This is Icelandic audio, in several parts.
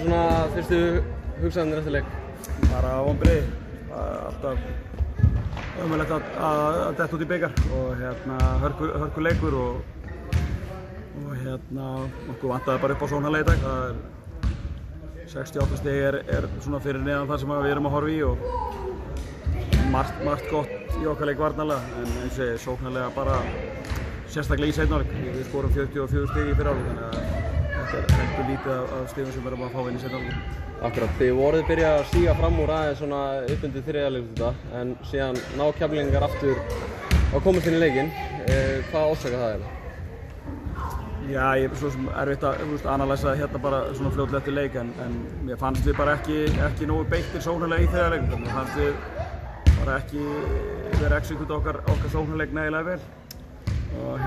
svona fyrstu hugsanir eftir leik? Bara vonbrigði. Alltaf ömurlegt að detta út í bikar og hörkuleikur og okkur vantaði bara upp á svona leik í dag. Það er 68 stig er svona fyrir neðan það sem við erum að horfa í og margt gott í okkar leik varnarlega, en eins og segi, sóknarlega bara sérstaklega í seinni hálfleik. Við skorum 44 stig í fyrri hálfleik, þannig að þetta er heldur lítið af stigum sem við erum að fá inn í seinni hálfleik. Akkurat, þið voruð byrjað að stíga fram úr aðeins svona upp undir þriðja leikluta, en síðan ná Keflvíkingar aftur að komast inn í leikinn. Hvað orsakar það eiginlega? Já, ég er svo sem erfitt að analysa hérna bara svona fljótlega eftir leik, en mér fannst við bara ekki nógu beittir sóknarlega í þriðja leikluta. Mér fannst við bara ekki verið execute okkar sóknarleik nægilega vel. Og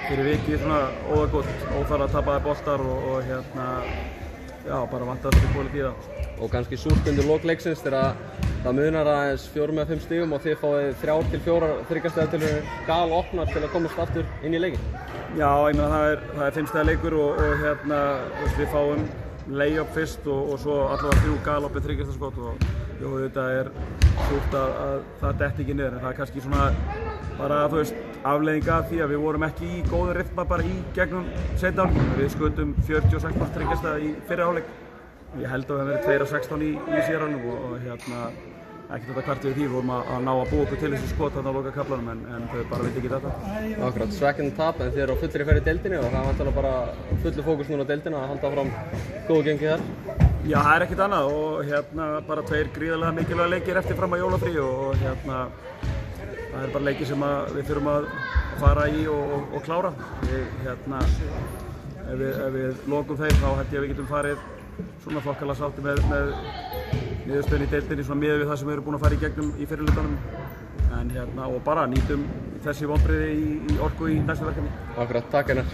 fyrir vikið svona óþarfa tapaði boltar og já, bara vantaði þetta kvalitet í það. Og kannski súrt undir lok leiksins þegar það munar aðeins 4 með 5 stigum og þið fáið 3 til 4 þriggjastigatilraunir galopnar til að komast aftur inn í leikinn. Já, ég meina það er 5 stiga leikur og við fáum lay-up fyrst og svo allavega 3 galopið þriggjastaskot og jú, þetta er súrt að það detti ekki niður, en það er kannski svona bara, afleiðing af því að við vorum ekki í góðu rytma bara í gegnum seinni hálfleik. Við skutum 46 þriggjastaða í fyrri hálfleik. Ég held að við hefum verið 2-16 í síðari hálfleik og ekkert þetta kvart við því. Við vorum að ná að búa okkur til þessi skot þarna á lokakaflanum, en þau bara veit ekki þetta. Akkurat, svekkjandi tap, en þið eru á fullri ferð í deildinni og það er vantilega bara fullu fókus núna á deildina að halda fram góðu gengi þar. Já, það er ekkert annað og bara 2 gríðarlega mikilvæga leikir eftir fram að jólafrí og það er bara leikir sem við þurfum að fara í og klára. Ef við lokum þeim þá held ég að við getum farið svona þokkalega sátti með niðurstöðunni í deildinni svona miðað við það sem við erum búin að fara í gegnum í fyrri hlutanum. Og bara nýtum þessi vonbrigði í orku í næsta verkefni. Akkurat, takk Einar.